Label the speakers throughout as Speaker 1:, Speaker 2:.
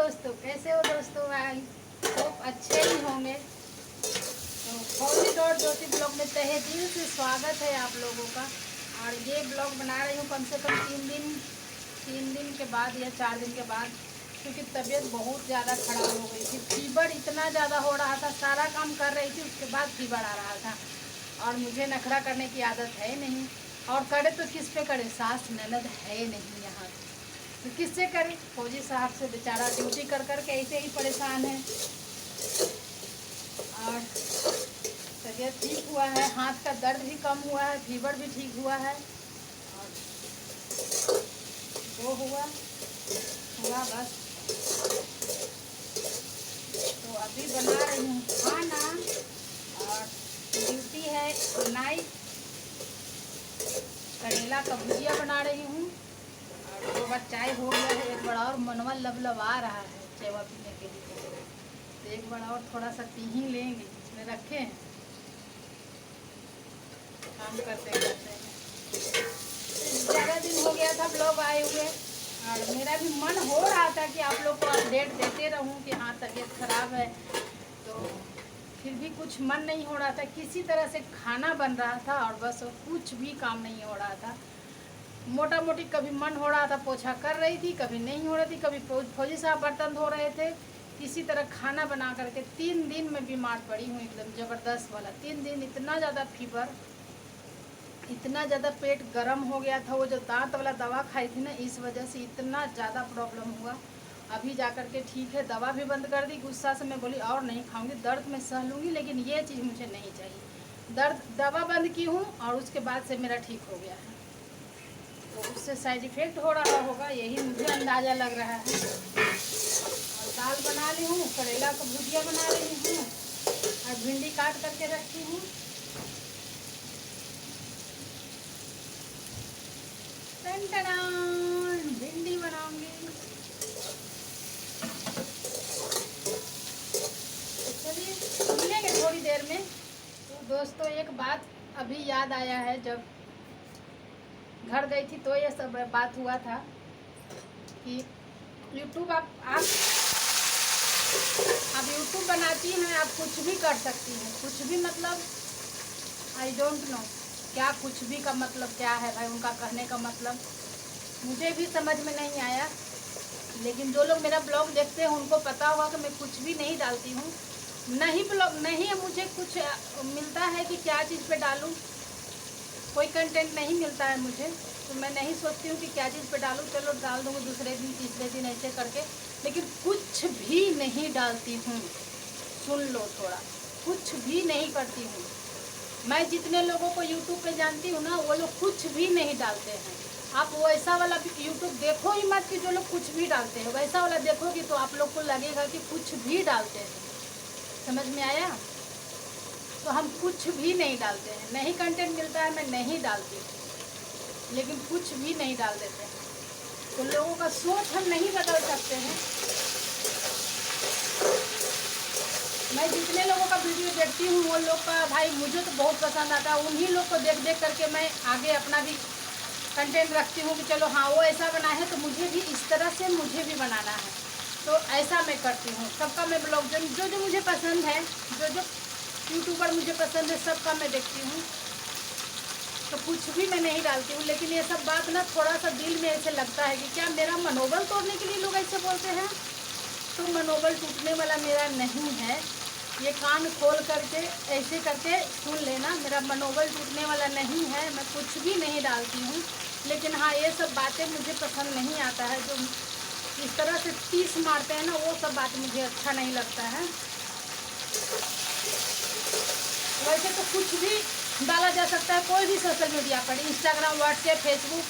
Speaker 1: दोस्तों, कैसे हो दोस्तों? भाई खूब अच्छे ही होंगे। तो फौजी डॉट ज्योति ब्लॉग में तहे दिल से स्वागत है आप लोगों का। और ये ब्लॉग बना रही हूँ कम से कम 3 दिन के बाद या 4 दिन के बाद, क्योंकि तबीयत बहुत ज़्यादा ख़राब हो गई थी। फीवर इतना ज़्यादा हो रहा था, सारा काम कर रही थी उसके बाद फीवर आ रहा था। और मुझे नखरा करने की आदत है नहीं, और करे तो किस पे करे, सास ननद है नहीं यहाँ, तो किससे करें? फौजी साहब से बेचारा ड्यूटी कर कर के ऐसे ही परेशान है। और तबीयत ठीक हुआ है, हाथ का दर्द भी कम हुआ है, फीवर भी ठीक हुआ है। और वो हुआ बस। तो अभी बना रही हूँ खाना, और ड्यूटी है नाइट। करेला का भुजिया बना रही हूँ, और 2 बार चाय हो गया है, एक बड़ा और मनवा लबलबा रहा है चाय पीने के लिए। तो एक बार और थोड़ा सा पी ही लेंगे, इसमें रखे हैं, काम करते करते हैं। ज़्यादा दिन हो गया था ब्लॉग आए हुए, और मेरा भी मन हो रहा था कि आप लोग को अपडेट देते रहूं कि हाँ तबीयत ख़राब है, तो फिर भी कुछ मन नहीं हो रहा था। किसी तरह से खाना बन रहा था और बस कुछ भी काम नहीं हो रहा था। मोटा मोटी कभी मन हो रहा था पोछा कर रही थी, कभी नहीं हो रही थी, कभी फौजी साहब बर्तन धो रहे थे। इसी तरह खाना बना करके 3 दिन में बीमार पड़ी हूँ, एकदम ज़बरदस्त वाला 3 दिन। इतना ज़्यादा फीवर, इतना ज़्यादा पेट गर्म हो गया था। वो जो दांत वाला दवा खाई थी ना, इस वजह से इतना ज़्यादा प्रॉब्लम हुआ। अभी जा कर के ठीक है, दवा भी बंद कर दी। गुस्सा से मैं बोली और नहीं खाऊंगी, दर्द में सह लूँगी, लेकिन ये चीज़ मुझे नहीं चाहिए। दर्द दवा बंद की हूँ और उसके बाद से मेरा ठीक हो गया है। तो उससे साइड इफ़ेक्ट हो रहा होगा, यही मुझे अंदाज़ा लग रहा है। और दाल बना ली हूँ, करेला का भुजिया बना रही हूँ, और भिंडी काट करके रखी हूँ। भिंडी बनाऊंगी। तो चलिए मिलेंगे थोड़ी देर में। तो दोस्तों एक बात अभी याद आया है, जब घर गई थी तो ये सब बात हुआ था कि यूट्यूब आप यूट्यूब बनाती हैं, आप कुछ भी कर सकती हैं। कुछ भी मतलब आई डोंट नो क्या कुछ भी का मतलब क्या है भाई, उनका कहने का मतलब मुझे भी समझ में नहीं आया। लेकिन जो लोग मेरा ब्लॉग देखते हैं उनको पता होगा कि मैं कुछ भी नहीं डालती हूँ। नहीं ब्लॉग नहीं मुझे कुछ मिलता है कि क्या चीज़ पे डालूँ, कोई कंटेंट नहीं मिलता है मुझे, तो मैं नहीं सोचती हूँ कि क्या चीज़ पे डालूँ। चलो डाल दूँगी दूसरे दिन तीसरे दिन ऐसे करके, लेकिन कुछ भी नहीं डालती हूँ। सुन लो थोड़ा, कुछ भी नहीं करती हूँ। मैं जितने लोगों को यूट्यूब पे जानती हूँ ना, वो लोग कुछ भी नहीं डालते हैं। आप वैसा वाला यूट्यूब देखो ही मत कि जो लोग कुछ भी डालते हैं। वैसा वाला देखोगी तो आप लोग को लगेगा कि कुछ भी डालते हैं। समझ में आया? तो हम कुछ भी नहीं डालते हैं। नहीं कंटेंट मिलता है मैं नहीं डालती, लेकिन कुछ भी नहीं डाल देते हैं। तो लोगों का सोच हम नहीं बदल सकते हैं। मैं जितने लोगों का वीडियो देखती हूँ वो लोग का भाई मुझे तो बहुत पसंद आता है। उन्हीं लोग को देख देख करके मैं आगे अपना भी कंटेंट रखती हूँ कि चलो हाँ वो ऐसा बना है तो मुझे भी इस तरह से मुझे भी बनाना है। तो ऐसा मैं करती हूँ। सबका मैं ब्लॉग जो मुझे पसंद है, जो यूट्यूबर मुझे पसंद है, सबका मैं देखती हूँ। तो कुछ भी मैं नहीं डालती हूँ। लेकिन ये सब बात ना थोड़ा सा दिल में ऐसे लगता है कि क्या मेरा मनोबल तोड़ने के लिए लोग ऐसे बोलते हैं। तो मनोबल टूटने वाला मेरा नहीं है। ये कान खोल करके ऐसे करके सुन लेना, मेरा मनोबल टूटने वाला नहीं है। मैं कुछ भी नहीं डालती हूँ। लेकिन हाँ ये सब बातें मुझे पसंद नहीं आता है, जो इस तरह से तीस मारते हैं ना, वो सब बात मुझे अच्छा नहीं लगता है। वैसे तो कुछ भी डाला जा सकता है कोई भी सोशल मीडिया पर, इंस्टाग्राम, व्हाट्सएप, फेसबुक,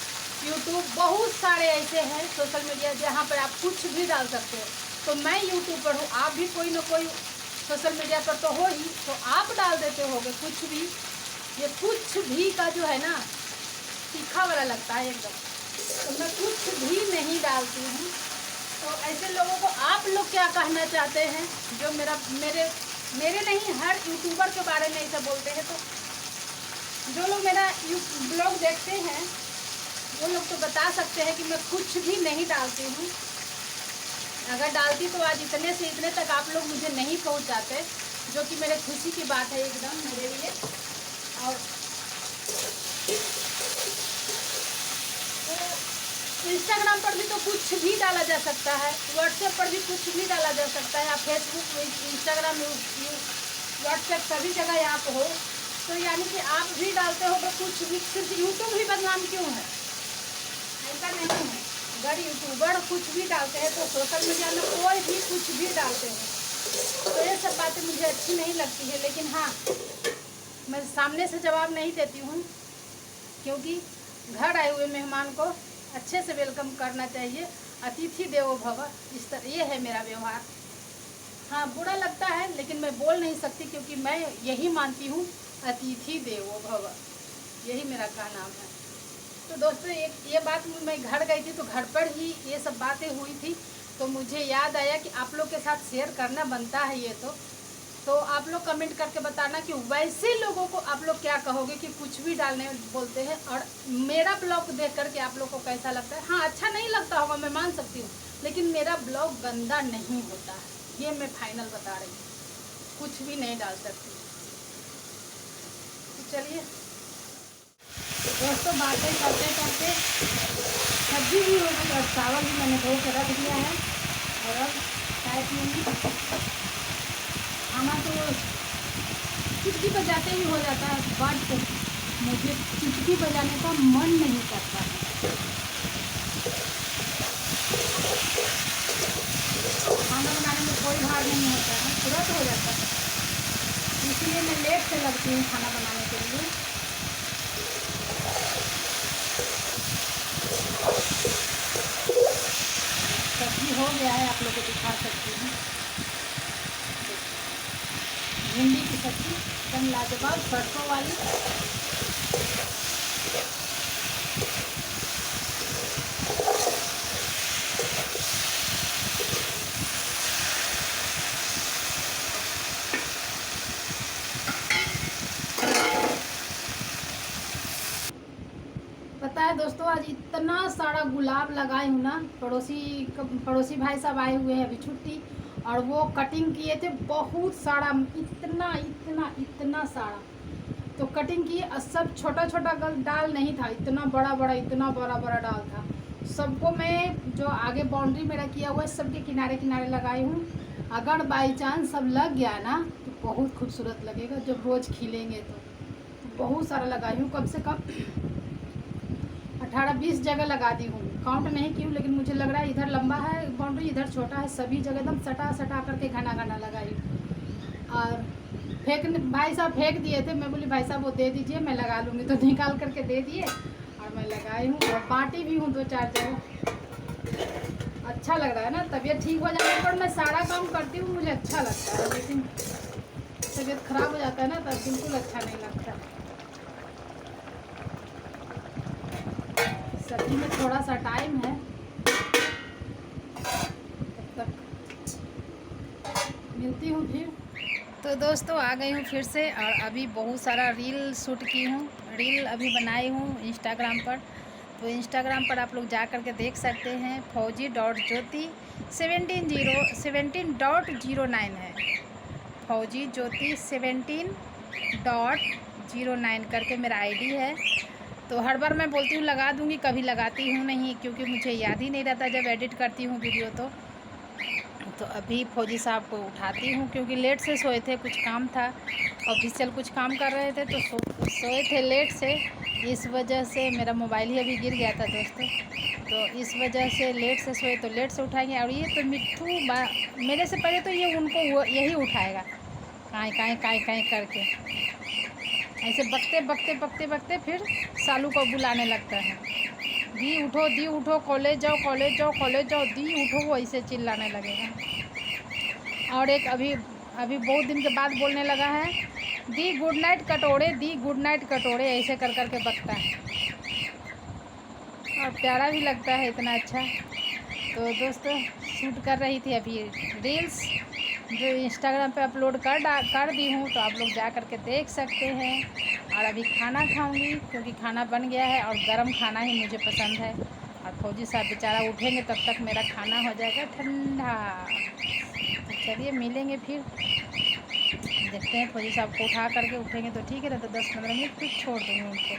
Speaker 1: यूट्यूब, बहुत सारे ऐसे हैं सोशल मीडिया जहाँ पर आप कुछ भी डाल सकते हो। तो मैं यूट्यूब पर हूँ, आप भी कोई ना कोई सोशल मीडिया पर तो हो ही, तो आप डाल देते होगे कुछ भी। ये कुछ भी का जो है ना तीखा वाला लगता है एकदम। तो मैं कुछ भी नहीं डालती हूँ। तो ऐसे लोगों को आप लोग क्या कहना चाहते हैं, जो मेरे नहीं हर यूट्यूबर के बारे में ऐसा बोलते हैं। तो जो लोग मेरा ब्लॉग देखते हैं वो लोग तो बता सकते हैं कि मैं कुछ भी नहीं डालती हूँ। अगर डालती तो आज इतने से इतने तक आप लोग मुझे नहीं पहुंचाते, जो कि मेरे खुशी की बात है एकदम मेरे लिए। और तो इंस्टाग्राम पर भी तो कुछ भी डाला जा सकता है, व्हाट्सएप पर भी कुछ भी डाला जा सकता है। आप फेसबुक, इंस्टाग्राम, व्हाट्सएप सभी जगह आप हो, तो यानी कि आप भी डालते हो तो कुछ भी। सिर्फ यूट्यूब ही बदनाम क्यों है? ऐसा नहीं है। अगर यूट्यूबर कुछ भी डालते हैं तो सोशल मीडिया में कोई भी कुछ भी डालते हैं, तो ये सब बातें मुझे अच्छी नहीं लगती है। लेकिन हाँ, मैं सामने से जवाब नहीं देती हूँ, क्योंकि घर आए हुए मेहमान को अच्छे से वेलकम करना चाहिए। अतिथि देवो भव, इस तरह ये है मेरा व्यवहार। हाँ, बुरा लगता है लेकिन मैं बोल नहीं सकती, क्योंकि मैं यही मानती हूँ, अतिथि देवो भव, यही मेरा का नाम है। तो दोस्तों, ये बात मैं घर गई थी तो घर पर ही ये सब बातें हुई थी, तो मुझे याद आया कि आप लोग के साथ शेयर करना बनता है ये। तो आप लोग कमेंट करके बताना कि वैसे लोगों को आप लोग क्या कहोगे कि कुछ भी डालने बोलते हैं। और मेरा ब्लॉग देख करके आप लोग को कैसा लगता है? हाँ, अच्छा नहीं लगता होगा, मैं मान सकती हूँ, लेकिन मेरा ब्लॉग गंदा नहीं होता है, ये मैं फाइनल बता रही हूँ। कुछ भी नहीं डाल सकती। तो चलिए दोस्तों, बातें करते करते सब्जी भी हो गई और चावल भी मैंने धो के रख दिया है। और अब चाय पीऊँगी। खाना तो चुटकी बजाते ही हो जाता है, बट मुझे चुटकी बजाने का मन नहीं करता है। खाना बनाने में कोई भार नहीं होता है, तुरंत हो जाता है, इसलिए मैं लेट से लगती हूँ खाना बनाने के लिए। सब्जी हो गया है, आप लोग को दिखा सकती हूँ। भिंडी की सब्जी एकदम लाजवाब, सरसों वाली। पता है दोस्तों, आज इतना सारा गुलाब लगाई हूँ ना, पड़ोसी भाई साहब आए हुए हैं अभी छुट्टी, और वो कटिंग किए थे बहुत सारा, इतना इतना इतना सारा। तो कटिंग की, सब छोटा छोटा डाल नहीं था, इतना बड़ा बड़ा, इतना बड़ा बड़ा डाल था। सबको मैं जो आगे बाउंड्री मेरा किया हुआ है, सबके किनारे किनारे लगाई हूँ। अगर बाई चांस सब लग गया ना तो बहुत खूबसूरत लगेगा, जब रोज़ खिलेंगे तो बहुत सारा लगाई हूँ, कम से कम 18-20 जगह लगा दी हूँ। काउंट नहीं की हूँ, लेकिन मुझे लग रहा है इधर लंबा है बाउंड्री, इधर छोटा है, सभी जगह एकदम सटा सटा करके घना घना लगाई हूँ। और भाई साहब फेंक दिए थे, मैं बोली भाई साहब वो दे दीजिए, मैं लगा लूँगी, तो निकाल करके दे दिए और मैं लगाई हूँ और बांटी भी हूँ 2-4 जगह। अच्छा लग रहा है ना, तबीयत ठीक हो जाने पर मैं सारा काम करती हूँ, मुझे अच्छा लगता है, लेकिन तबीयत खराब हो जाता है ना तब बिल्कुल अच्छा नहीं लगता। सब्जी में थोड़ा सा टाइम है, तब तक मिलती हूँ फिर। तो दोस्तों, आ गई हूँ फिर से, और अभी बहुत सारा रील शूट की हूँ, रील अभी बनाई हूँ इंस्टाग्राम पर। तो इंस्टाग्राम पर आप लोग जा कर के देख सकते हैं, फौजी.ज्योति 17.09 है, फौजी.ज्योति 17.09 करके मेरा आईडी है। तो हर बार मैं बोलती हूँ लगा दूँगी, कभी लगाती हूँ नहीं, क्योंकि मुझे याद ही नहीं रहता जब एडिट करती हूँ वीडियो। तो अभी फौजी साहब को उठाती हूँ, क्योंकि लेट से सोए थे, कुछ काम था, ऑफिशियल कुछ काम कर रहे थे, तो सोए थे लेट से, इस वजह से मेरा मोबाइल ही अभी गिर गया था दोस्तों। तो इस वजह से लेट से सोए, तो लेट से उठाएंगे। और ये तो मिट्ठू मेरे से पहले तो ये उनको यही उठाएगा, काएँ काएँ काएँ काएँ करके, ऐसे बकते बकते बकते बकते फिर सालू को बुलाने लगता है, दी उठो, कॉलेज जाओ कॉलेज जाओ कॉलेज जाओ, दी उठो, वो ऐसे चिल्लाने लगेगा। और एक अभी बहुत दिन के बाद बोलने लगा है, दी गुड नाइट कटोरे, दी गुड नाइट कटोरे, ऐसे कर कर के बकता है, और प्यारा भी लगता है इतना अच्छा। तो दोस्तों, शूट कर रही थी अभी रील्स, जो इंस्टाग्राम पे अपलोड कर दी हूँ, तो आप लोग जा कर के देख सकते हैं। और अभी खाना खाऊंगी, क्योंकि खाना बन गया है और गरम खाना ही मुझे पसंद है। और फौजी साहब बेचारा उठेंगे तब तक मेरा खाना हो जाएगा ठंडा। तो चलिए मिलेंगे फिर, देखते हैं फौजी साहब को उठा करके उठेंगे तो ठीक है ना, तो 10-15 मिनट फिर छोड़ देंगे उनको,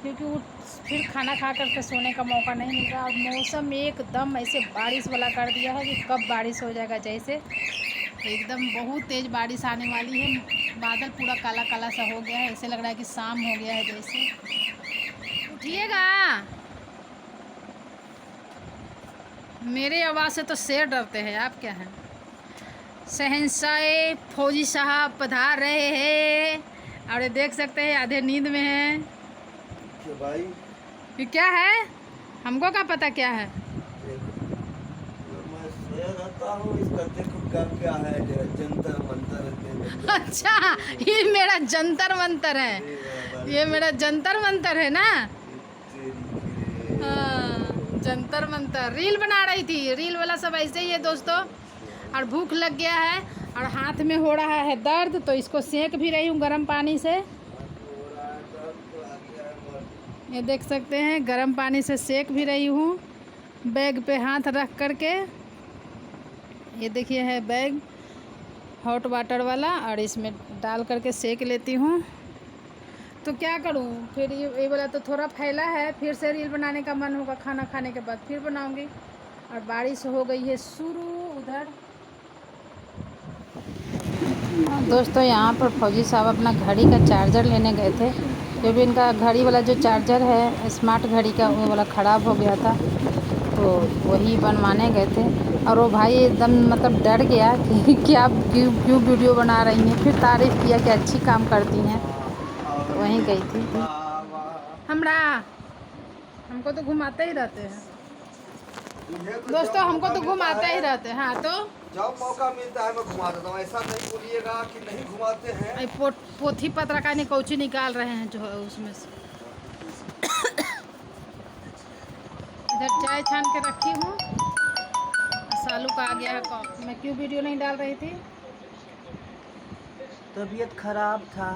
Speaker 1: क्योंकि वो फिर खाना खा करके सोने का मौका नहीं मिल रहा। और मौसम एकदम ऐसे बारिश वाला कर दिया है कि कब बारिश हो जाएगा, जैसे एकदम बहुत तेज़ बारिश आने वाली है। बादल पूरा काला काला सा हो गया है, ऐसे लग रहा है कि शाम हो गया है जैसे। उठिएगा, मेरे आवाज़ से तो शेर डरते हैं, आप क्या हैं। शहंशाह फौजी साहब पधार रहे हैं और ये देख सकते हैं आधे नींद में हैं।
Speaker 2: भाई
Speaker 1: ये क्या है, हमको क्या पता क्या है।
Speaker 2: मैं सोया रहता हूँ, इसका देखो क्या है, जंतर मंतर।
Speaker 1: अच्छा, ये मेरा जंतर मंतर है, ये मेरा जंतर मंतर है ना। हाँ, जंतर मंतर। रील बना रही थी, रील वाला सब ऐसे ही है दोस्तों। और भूख लग गया है और हाथ में हो रहा है दर्द, तो इसको सेक भी रही हूँ गर्म पानी से। ये देख सकते हैं गर्म पानी से सेक भी रही हूँ, बैग पे हाथ रख करके। ये देखिए है बैग हॉट वाटर वाला, और इसमें डाल करके सेक लेती हूँ। तो क्या करूँ फिर, ये वाला तो थोड़ा फैला है, फिर से रील बनाने का मन होगा, खाना खाने के बाद फिर बनाऊँगी। और बारिश हो गई है शुरू उधर। दोस्तों यहाँ पर फौजी साहब अपना घड़ी का चार्जर लेने गए थे, क्योंकि इनका घड़ी वाला जो चार्जर है स्मार्ट घड़ी का, वो वाला ख़राब हो गया था, तो वही बनवाने गए थे। और वो भाई एकदम मतलब डर गया कि क्या क्यों वीडियो बना रही हैं, फिर तारीफ़ किया कि अच्छी काम करती हैं, तो वहीं गई थी। हमको तो घुमाते ही रहते हैं दोस्तों, हमको तो घुमाते ही रहते हैं। हाँ, तो
Speaker 2: जब मौका मिलता है मैं घुमा देता हूँ, ऐसा नहीं बोलिएगा कि नहीं घुमाते हैं।
Speaker 1: पोथी पत्रकार ने कौची निकाल रहे हैं जो है उसमें से। इधर चाय छान के रखी हूँ, सालू का आ गया है कॉल। मैं क्यों वीडियो नहीं डाल रही थी,
Speaker 2: तबीयत खराब था।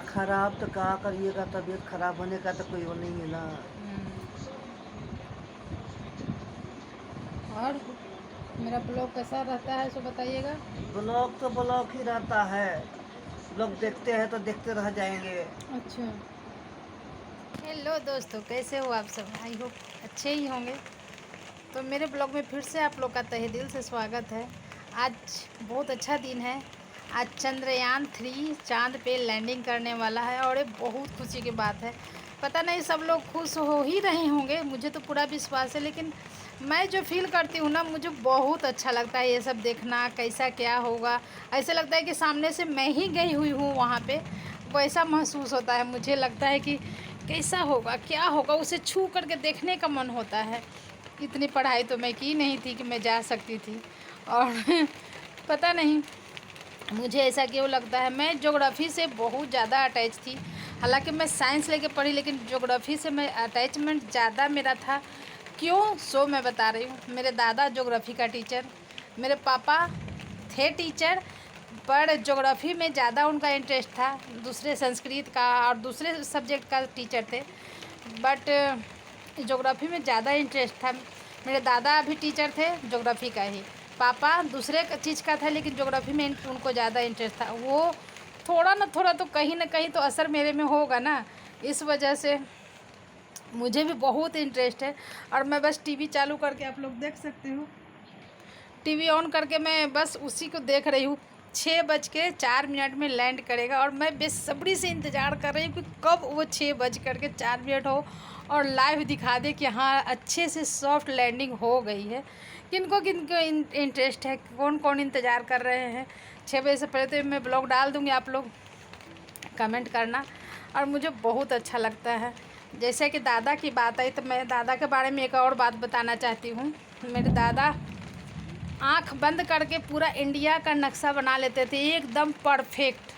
Speaker 2: खराब तो क्या करिएगा, तबीयत खराब होने का तो कोई वो नहीं है ना।
Speaker 1: और मेरा ब्लॉग कैसा रहता है सो बताइएगा।
Speaker 2: ब्लॉग तो ब्लॉग ही रहता है, लोग देखते हैं तो देखते रह जाएंगे।
Speaker 1: अच्छा, हेलो दोस्तों, कैसे हो आप सब, आई होप अच्छे ही होंगे। तो मेरे ब्लॉग में फिर से आप लोग का तहे दिल से स्वागत है। आज बहुत अच्छा दिन है, आज चंद्रयान 3 चांद पे लैंडिंग करने वाला है, और ये बहुत खुशी की बात है। पता नहीं सब लोग खुश हो ही रहे होंगे, मुझे तो पूरा विश्वास है, लेकिन मैं जो फील करती हूँ ना, मुझे बहुत अच्छा लगता है ये सब देखना, कैसा क्या होगा। ऐसे लगता है कि सामने से मैं ही गई हुई हूँ वहाँ पे, वैसा महसूस होता है। मुझे लगता है कि कैसा होगा, क्या होगा, उसे छू करके देखने का मन होता है। इतनी पढ़ाई तो मैं की नहीं थी कि मैं जा सकती थी, और पता नहीं मुझे ऐसा क्यों लगता है। मैं ज्योग्राफी से बहुत ज़्यादा अटैच थी, हालांकि मैं साइंस लेके पढ़ी, लेकिन ज्योग्राफी से मैं अटैचमेंट ज़्यादा मेरा था। क्यों, सो मैं बता रही हूँ। मेरे दादा ज्योग्राफी का टीचर, मेरे पापा थे टीचर, पर ज्योग्राफी में ज़्यादा उनका इंटरेस्ट था, दूसरे संस्कृत का और दूसरे सब्जेक्ट का टीचर थे, बट ज्योग्राफी में ज़्यादा इंटरेस्ट था। मेरे दादा भी टीचर थे ज्योग्राफी का ही, पापा दूसरे चीज़ का था, लेकिन ज्योग्राफी में उनको ज़्यादा इंटरेस्ट था। वो थोड़ा ना थोड़ा तो कहीं ना कहीं तो असर मेरे में होगा ना, इस वजह से मुझे भी बहुत इंटरेस्ट है। और मैं बस टीवी चालू करके, आप लोग देख सकते हो, टीवी ऑन करके मैं बस उसी को देख रही हूँ। 6:04 में लैंड करेगा, और मैं बेसब्री से इंतज़ार कर रही हूँ कि कब वो 6:04 हो और लाइव दिखा दे कि हाँ अच्छे से सॉफ्ट लैंडिंग हो गई है। किनको किनको इंटरेस्ट है, कौन कौन इंतज़ार कर रहे हैं। 6 बजे से पहले तो मैं ब्लॉग डाल दूँगी, आप लोग कमेंट करना। और मुझे बहुत अच्छा लगता है। जैसे कि दादा की बात आई, तो मैं दादा के बारे में एक और बात बताना चाहती हूँ। मेरे दादा आँख बंद करके पूरा इंडिया का नक्शा बना लेते थे, एकदम परफेक्ट,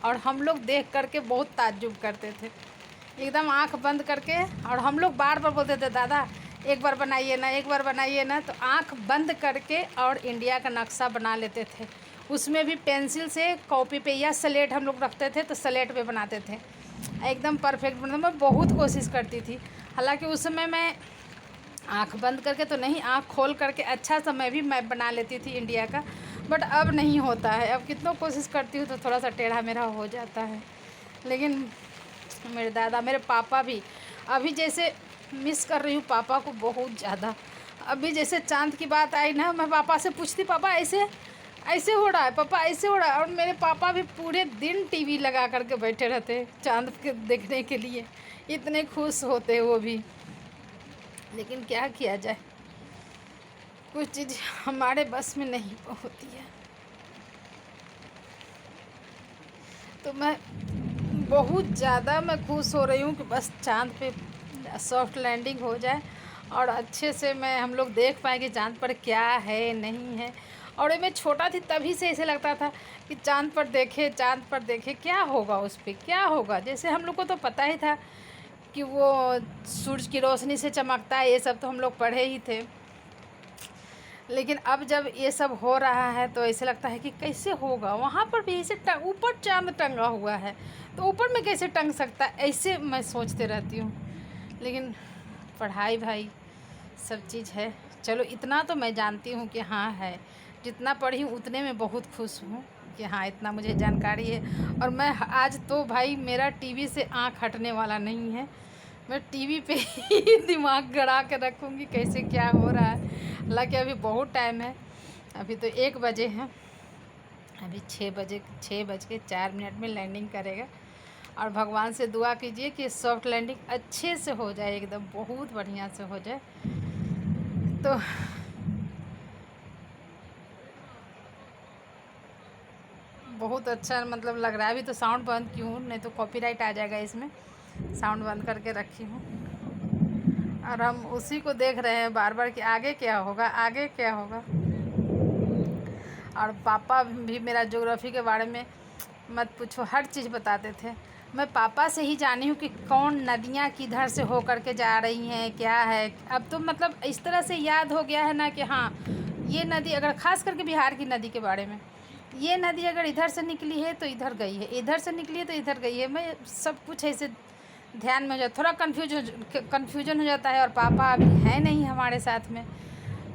Speaker 1: और हम लोग देख करके बहुत ताज्जुब करते थे, एकदम आँख बंद करके। और हम लोग बार बार बोलते थे, दादा एक बार बनाइए ना, एक बार बनाइए ना। तो आँख बंद करके और इंडिया का नक्शा बना लेते थे, उसमें भी पेंसिल से कॉपी पे, या स्लेट हम लोग रखते थे तो स्लेट पे बनाते थे, एकदम परफेक्ट बना। मैं बहुत कोशिश करती थी, हालांकि उस समय मैं आँख बंद करके तो नहीं, आँख खोल करके अच्छा सा मैं भी मैप बना लेती थी इंडिया का, बट अब नहीं होता है। अब कितना कोशिश करती हूँ तो थोड़ा सा टेढ़ा मेरा हो जाता है। लेकिन मेरे दादा, मेरे पापा भी अभी जैसे मिस कर रही हूँ पापा को बहुत ज़्यादा। अभी जैसे चाँद की बात आई ना, मैं पापा से पूछती, पापा ऐसे ऐसे हो रहा है, पापा ऐसे हो रहा है, और मेरे पापा भी पूरे दिन टीवी लगा करके बैठे रहते चाँद के देखने के लिए, इतने खुश होते वो भी। लेकिन क्या किया जाए, कुछ चीज़ हमारे बस में नहीं होती है। तो मैं बहुत ज़्यादा मैं खुश हो रही हूँ कि बस चाँद पे सॉफ्ट लैंडिंग हो जाए और अच्छे से हम लोग देख पाएँ कि चाँद पर क्या है नहीं है। और ये मैं छोटा थी तभी से ऐसे लगता था कि चाँद पर देखे क्या होगा, उस पर क्या होगा। जैसे हम लोग को तो पता ही था कि वो सूरज की रोशनी से चमकता है, ये सब तो हम लोग पढ़े ही थे। लेकिन अब जब ये सब हो रहा है तो ऐसे लगता है कि कैसे होगा, वहाँ पर भी ऐसे ऊपर चाँद टंगा हुआ है तो ऊपर में कैसे टंग सकता है, ऐसे मैं सोचते रहती हूँ। लेकिन पढ़ाई भाई सब चीज़ है। चलो इतना तो मैं जानती हूँ कि हाँ है, जितना पढ़ी हूँ उतने में बहुत खुश हूँ कि हाँ इतना मुझे जानकारी है। और मैं आज तो भाई मेरा टीवी से आँख हटने वाला नहीं है, मैं टीवी पे ही दिमाग गड़ा के रखूँगी कैसे क्या हो रहा है। हालांकि अभी बहुत टाइम है, अभी तो 1 बजे है, अभी 6 बज के 4 मिनट में लैंडिंग करेगा। और भगवान से दुआ कीजिए कि सॉफ्ट लैंडिंग अच्छे से हो जाए, एकदम बहुत बढ़िया से हो जाए। तो बहुत अच्छा मतलब लग रहा है। अभी तो साउंड बंद की हूँ, नहीं तो कॉपीराइट आ जाएगा इसमें, साउंड बंद करके रखी हूँ। और हम उसी को देख रहे हैं बार बार कि आगे क्या होगा, आगे क्या होगा। और पापा भी मेरा ज्योग्राफी के बारे में मत पूछो, हर चीज़ बताते थे। मैं पापा से ही जानी हूँ कि कौन नदियाँ किधर से हो कर के जा रही हैं, क्या है। अब तो मतलब इस तरह से याद हो गया है ना कि हाँ ये नदी, अगर ख़ास करके बिहार की नदी के बारे में, ये नदी अगर इधर से निकली है तो इधर गई है, इधर से निकली है तो इधर गई है। मैं सब कुछ ऐसे ध्यान में हो जाता, थोड़ा कन्फ्यूजन हो जाता है। और पापा अभी हैं नहीं हमारे साथ में,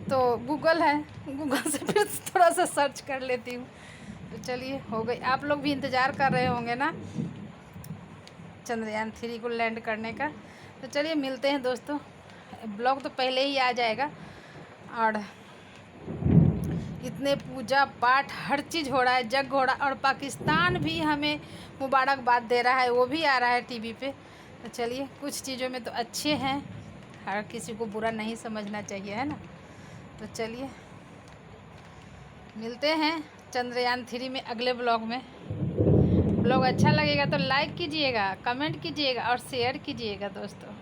Speaker 1: तो गूगल है, गूगल से फिर थोड़ा सा सर्च कर लेती हूँ। तो चलिए हो गई। आप लोग भी इंतज़ार कर रहे होंगे ना चंद्रयान 3 को लैंड करने का। तो चलिए मिलते हैं दोस्तों, ब्लॉग तो पहले ही आ जाएगा। और इतने पूजा पाठ हर चीज़ हो रहा है, जग हो रहा है, और पाकिस्तान भी हमें मुबारकबाद दे रहा है, वो भी आ रहा है टीवी पे। तो चलिए कुछ चीज़ों में तो अच्छे हैं, हर किसी को बुरा नहीं समझना चाहिए, है ना। तो चलिए मिलते हैं चंद्रयान 3 में अगले ब्लॉग में। ब्लॉग अच्छा लगेगा तो लाइक कीजिएगा, कमेंट कीजिएगा और शेयर कीजिएगा दोस्तों।